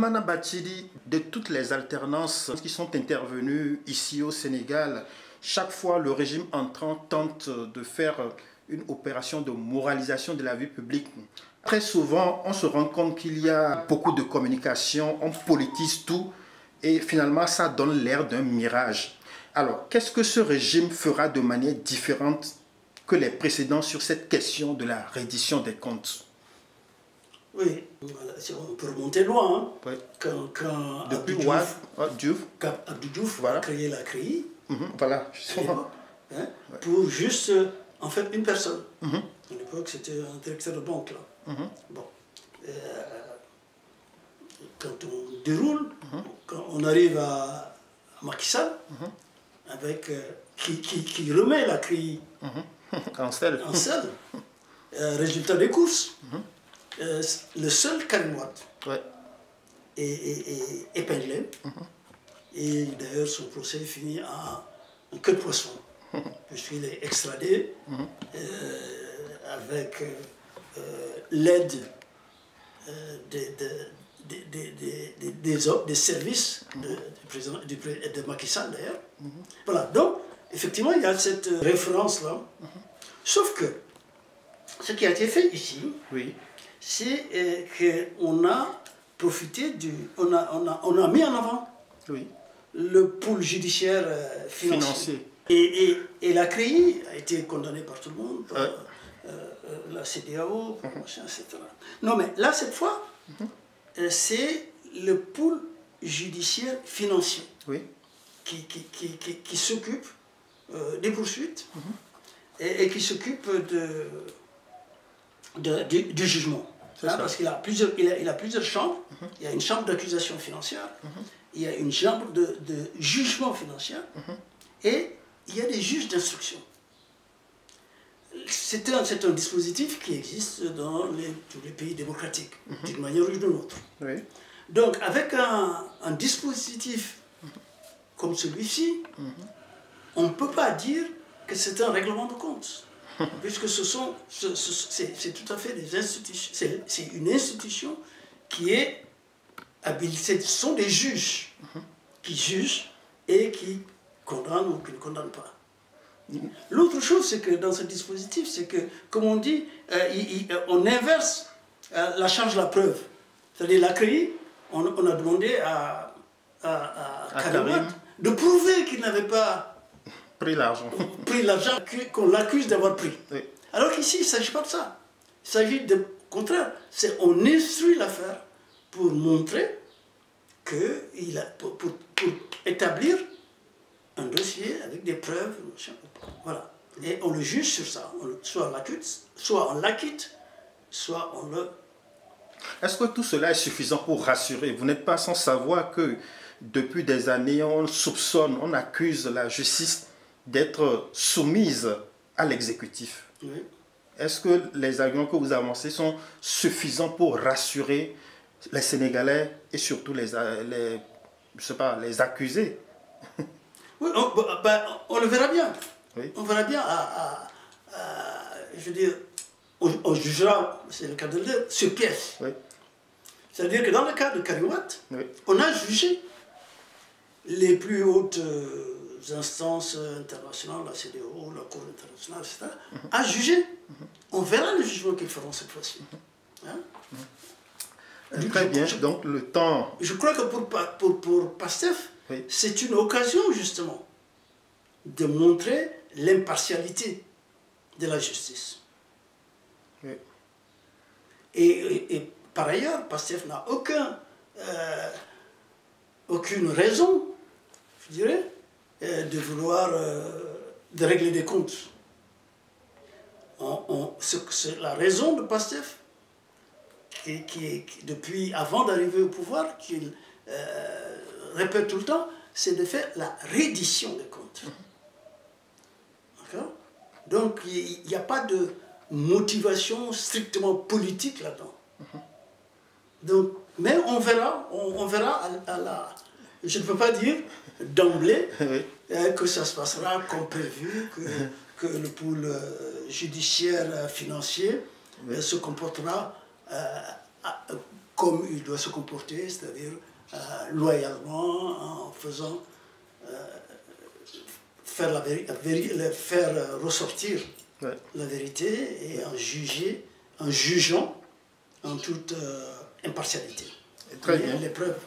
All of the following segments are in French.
Soumana Bathily, de toutes les alternances qui sont intervenues ici au Sénégal, chaque fois le régime entrant tente de faire une opération de moralisation de la vie publique. Très souvent, on se rend compte qu'il y a beaucoup de communication, on politise tout et finalement ça donne l'air d'un mirage. Alors, qu'est-ce que ce régime fera de manière différente que les précédents sur cette question de la reddition des comptes? Oui, on peut remonter loin. Hein. Oui. Quand Depuis Abdou Diouf voilà. a créé la CREI, voilà, justement. Hein, pour juste, en fait, une personne. À l'époque, c'était un directeur de banque. Là. Bon. Quand on déroule, quand on arrive à Macky Sall, avec, qui remet la CREI en selle. Résultat des courses. Le seul Karim Wade est épinglé. Et d'ailleurs, son procès finit en queue de poisson. Puisqu'il est extradé avec l'aide des services de Macky Sall d'ailleurs. Voilà, donc effectivement il y a cette référence-là. Sauf que ce qui a été fait ici, c'est qu'on a profité on a mis en avant le pôle judiciaire financier. Et la CREI a été condamnée par tout le monde, par la CEDEAO, machin, etc. Non mais là cette fois, c'est le pôle judiciaire financier qui s'occupe des poursuites et qui s'occupe du jugement. Hein, parce qu'il a plusieurs chambres. Il y a une chambre d'accusation financière, il y a une chambre de jugement financier et il y a des juges d'instruction. C'est un dispositif qui existe dans tous les pays démocratiques, d'une manière ou d'une autre. Donc, avec un dispositif comme celui-ci, on ne peut pas dire que c'est un règlement de compte, puisque c'est tout à fait des institutions. C'est une institution qui est habilitée. Ce sont des juges qui jugent et qui condamnent ou qui ne condamnent pas. L'autre chose, c'est que dans ce dispositif, c'est que, comme on dit, on inverse la charge de la preuve. C'est-à-dire la CREI, on a demandé à Karim de prouver qu'il n'avait pas pris l'argent qu'on l'accuse d'avoir pris. Alors qu'ici, il ne s'agit pas de ça. Il s'agit de, au contraire, on instruit l'affaire pour montrer pour établir un dossier avec des preuves, voilà. Et on le juge sur ça. Soit on l'acquitte, soit on le... Est-ce que tout cela est suffisant pour rassurer? Vous n'êtes pas sans savoir que depuis des années, on soupçonne, on accuse la justice d'être soumise à l'exécutif. Est-ce que les arguments que vous avancez sont suffisants pour rassurer les Sénégalais et surtout les accusés? Oui, on le verra bien. On verra bien, je veux dire, on jugera, c'est le cas de le dire, sur pièce. C'est-à-dire que dans le cas de Karim Wade, on a jugé les plus hautes instances internationales, la CEDEAO, la Cour internationale, etc., a jugé. On verra le jugement qu'ils feront cette fois-ci. Très bien, donc le temps... Je crois que pour Pastef, c'est une occasion justement de montrer l'impartialité de la justice. Et par ailleurs, Pastef n'a aucune raison, je dirais, de vouloir de régler des comptes. C'est la raison de Pastef, qui depuis avant d'arriver au pouvoir, qu'il répète tout le temps, c'est de faire la reddition des comptes. D'accord? Donc il n'y a pas de motivation strictement politique là-dedans. Donc, mais on verra je ne peux pas dire d'emblée que ça se passera comme prévu, que le pôle judiciaire financier se comportera comme il doit se comporter, c'est-à-dire loyalement, en faisant faire ressortir la vérité et en jugeant en toute impartialité. Très bien. Les preuves.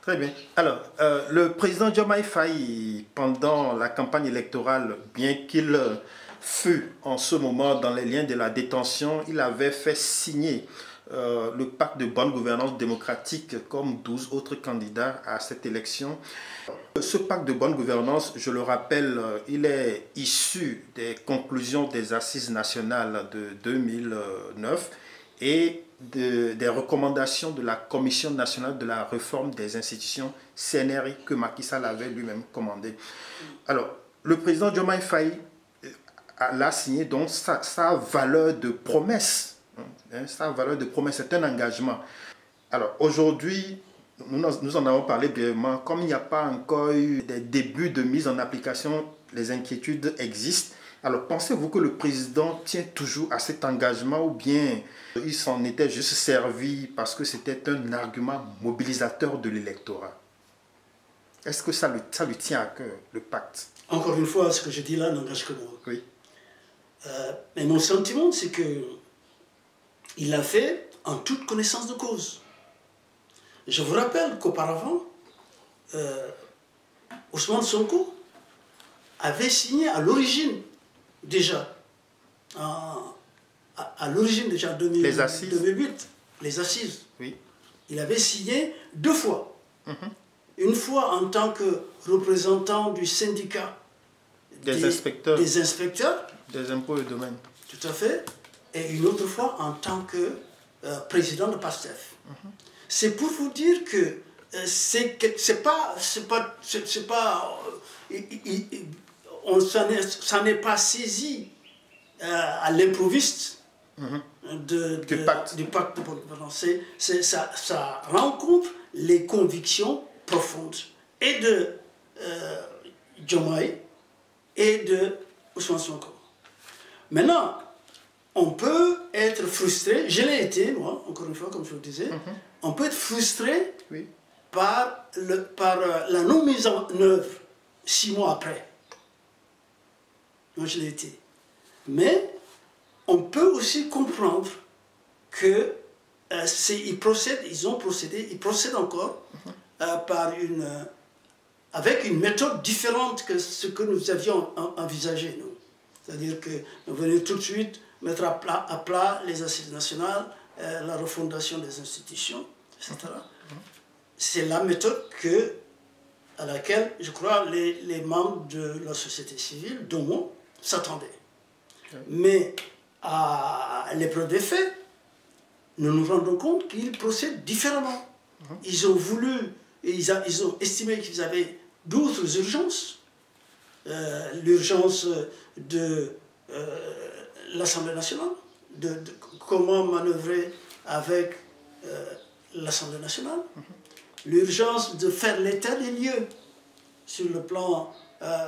Très bien. Alors, le président Diomaye Faye, pendant la campagne électorale, bien qu'il fût en ce moment dans les liens de la détention, il avait fait signer le pacte de bonne gouvernance démocratique comme 12 autres candidats à cette élection. Ce pacte de bonne gouvernance, je le rappelle, il est issu des conclusions des Assises nationales de 2009 et des recommandations de la Commission nationale de la réforme des institutions CNRI que Macky Sall avait lui-même commandé. Alors, le président Diomaye Faye l'a signé, donc sa valeur de promesse. Sa valeur de promesse, c'est un engagement. Alors, aujourd'hui, nous en avons parlé brièvement. Comme il n'y a pas encore eu des débuts de mise en application, les inquiétudes existent. Alors, pensez-vous que le président tient toujours à cet engagement ou bien il s'en était juste servi parce que c'était un argument mobilisateur de l'électorat? Est-ce que ça lui tient à cœur, le pacte? Encore une fois, ce que je dis là n'engage que moi. Oui. Mais mon sentiment, c'est que il l'a fait en toute connaissance de cause. Je vous rappelle qu'auparavant, Ousmane Sonko avait signé à l'origine déjà, à l'origine déjà en 2008, les assises. Oui. Il avait signé 2 fois. Une fois en tant que représentant du syndicat des inspecteurs des impôts et domaines. Tout à fait. Et une autre fois en tant que président de PASTEF. C'est pour vous dire que ça n'est pas saisi à l'improviste du pacte de bonne gouvernance. Ça rencontre les convictions profondes et de Diomaye et de Ousmane Sonko. Maintenant, on peut être frustré, je l'ai été, moi, encore une fois, comme je vous le disais, on peut être frustré par la non-mise en œuvre 6 mois après. Moi, je l'ai été. Mais on peut aussi comprendre que ils procèdent encore avec une méthode différente que ce que nous avions envisagé, nous. C'est-à-dire que nous venions tout de suite mettre à plat les assises nationales, la refondation des institutions, etc. C'est la méthode à laquelle, je crois, les membres de la société civile, dont moi, s'attendaient. Mais à l'épreuve des faits, nous nous rendons compte qu'ils procèdent différemment. Ils ont estimé qu'ils avaient d'autres urgences. L'urgence de l'Assemblée nationale, de comment manœuvrer avec l'Assemblée nationale, l'urgence de faire l'état des lieux sur le plan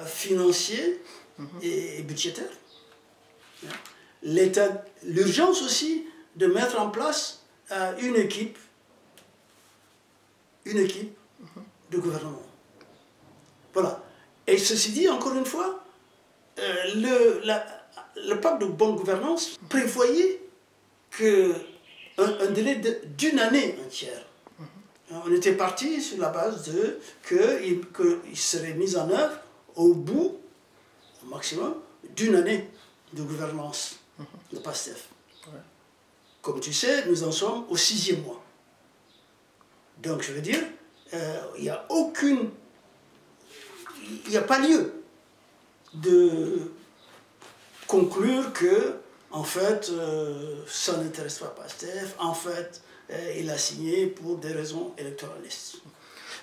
financier et budgétaire, l'urgence aussi de mettre en place une équipe de gouvernement. Voilà. Et ceci dit, encore une fois, le pacte de bonne gouvernance prévoyait un délai d'une année entière. On était parti sur la base qu'il serait mis en œuvre au bout, au maximum, d'une année de gouvernance de PASTEF. Comme tu sais, nous en sommes au 6e mois. Donc, je veux dire, il n'y a pas lieu de conclure que, en fait, ça n'intéresse pas PASTEF, en fait, il a signé pour des raisons électoralistes.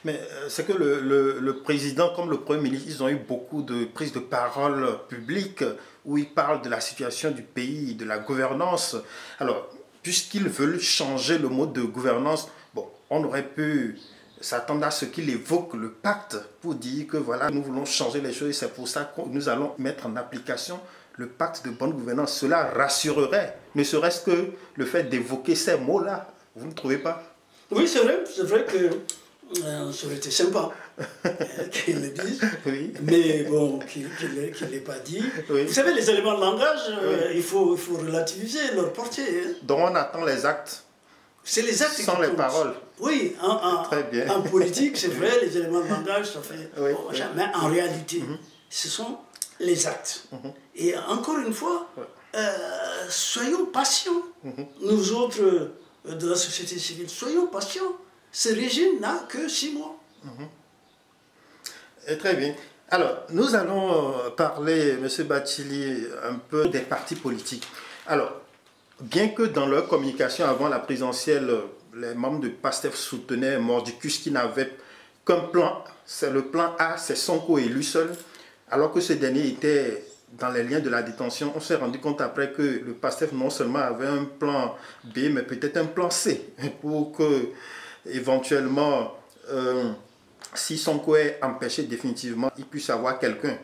Mais c'est que le président, comme le Premier ministre, ils ont eu beaucoup de prises de parole publiques où ils parlent de la situation du pays, de la gouvernance. Alors, puisqu'ils veulent changer le mode de gouvernance, bon, on aurait pu s'attendre à ce qu'il évoque le pacte pour dire que voilà, nous voulons changer les choses et c'est pour ça que nous allons mettre en application le pacte de bonne gouvernance. Cela rassurerait, ne serait-ce que le fait d'évoquer ces mots-là. Vous ne trouvez pas? Oui, c'est vrai que ça aurait été sympa qu'il le dise, oui. Mais bon, qu'il ne l'ait pas dit. Oui. Vous savez, les éléments de langage, oui. il faut relativiser leur portée. Hein. Donc on attend les actes. C'est les actes sans les paroles. Oui, en politique, c'est vrai, les éléments de langage, ça fait... Oui, bon, oui. Mais en réalité, ce sont les actes. Et encore une fois, soyons patients. Nous autres de la société civile, soyons patients. Ce régime n'a que 6 mois. Et très bien. Alors, nous allons parler, M. Bathily, un peu des partis politiques. Alors, bien que dans leur communication avant la présidentielle, les membres de PASTEF soutenaient Mordicus qui n'avait qu'un plan, c'est le plan A, c'est Sonko élu seul, alors que ce dernier était dans les liens de la détention, on s'est rendu compte après que le PASTEF non seulement avait un plan B, mais peut-être un plan C, pour que, éventuellement, si Sonko est empêché définitivement, il puisse avoir quelqu'un.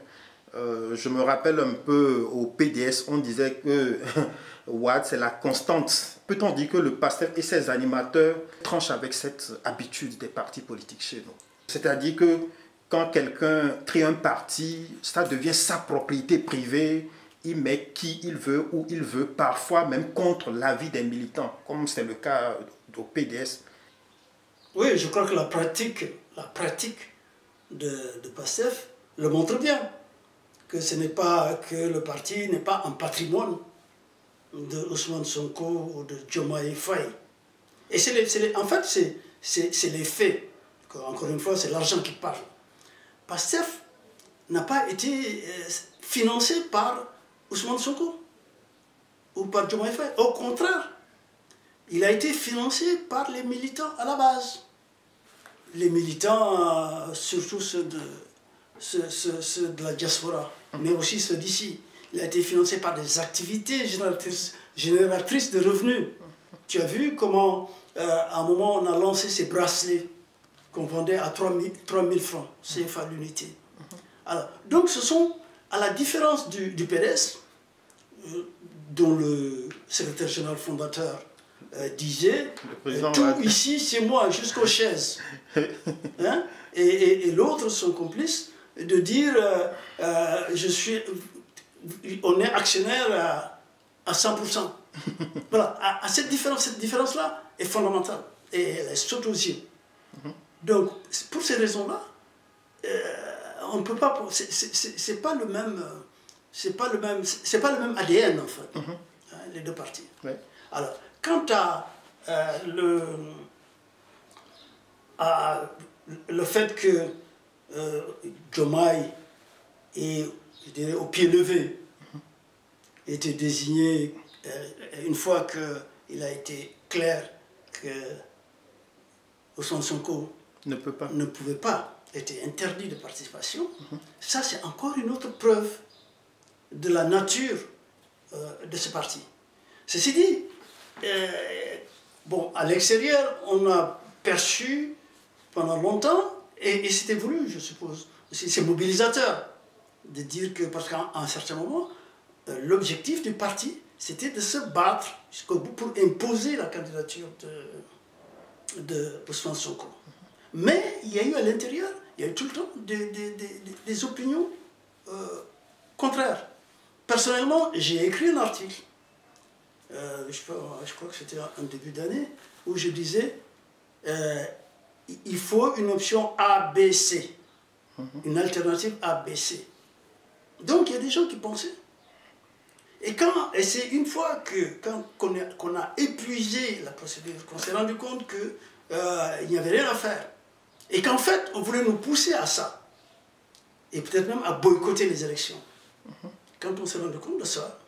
Je me rappelle un peu au PDS, on disait que Ouad, c'est la constante. Peut-on dire que le PASTEF et ses animateurs tranchent avec cette habitude des partis politiques chez nous? C'est-à-dire que quand quelqu'un crée un parti, ça devient sa propriété privée, il met qui il veut, où il veut, parfois même contre l'avis des militants, comme c'est le cas au PDS. Oui, je crois que la pratique de PASTEF le montre bien. Que ce n'est pas que le parti n'est pas un patrimoine de Ousmane Sonko ou de Diomaye Faye. Et en fait, c'est les faits. Encore une fois, c'est l'argent qui parle. PASTEF n'a pas été financé par Ousmane Sonko ou par Diomaye Faye. Au contraire, il a été financé par les militants à la base. Les militants, surtout ceux de la diaspora, mais aussi ceux d'ici. Il a été financé par des activités génératrices de revenus. Tu as vu comment, à un moment, on a lancé ces bracelets qu'on vendait à 3 000 francs CFA l'unité. Alors, donc ce sont, à la différence du PDS, dont le secrétaire général fondateur disait, tout ici c'est moi, jusqu'aux chaises. Hein? Et l'autre, son complice, de dire on est actionnaire à 100%. Voilà, cette différence-là est fondamentale et elle saute aux yeux. Donc, pour ces raisons-là, on ne peut pas. C'est pas le même. C'est pas le même ADN en fait, hein, les deux partis. Oui. Alors, quant à le fait que Diomaye est, je dirais, au pied levé, était désigné une fois qu'il a été clair que Ousmane Sonko ne pouvait pas, était interdit de participation, ça c'est encore une autre preuve de la nature de ce parti. Ceci dit, bon, à l'extérieur, on a perçu pendant longtemps, et c'était voulu, je suppose, c'est mobilisateur de dire que, parce qu'à un certain moment, l'objectif du parti, c'était de se battre jusqu'au bout pour imposer la candidature de Ousmane Sonko. Mais il y a eu à l'intérieur, il y a eu tout le temps des opinions contraires. Personnellement, j'ai écrit un article, je crois que c'était en début d'année, où je disais il faut une option ABC, une alternative ABC. Donc il y a des gens qui pensaient. Et c'est une fois qu'on a épuisé la procédure, qu'on s'est rendu compte qu'il n'y avait rien à faire. Et qu'en fait, on voulait nous pousser à ça. Et peut-être même à boycotter les élections. Quand on s'est rendu compte de ça,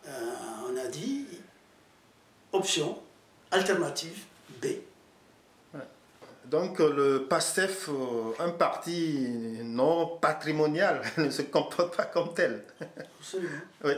on a dit option, alternative B. Donc le PASTEF, un parti non patrimonial, ne se comporte pas comme tel. Absolument. Oui.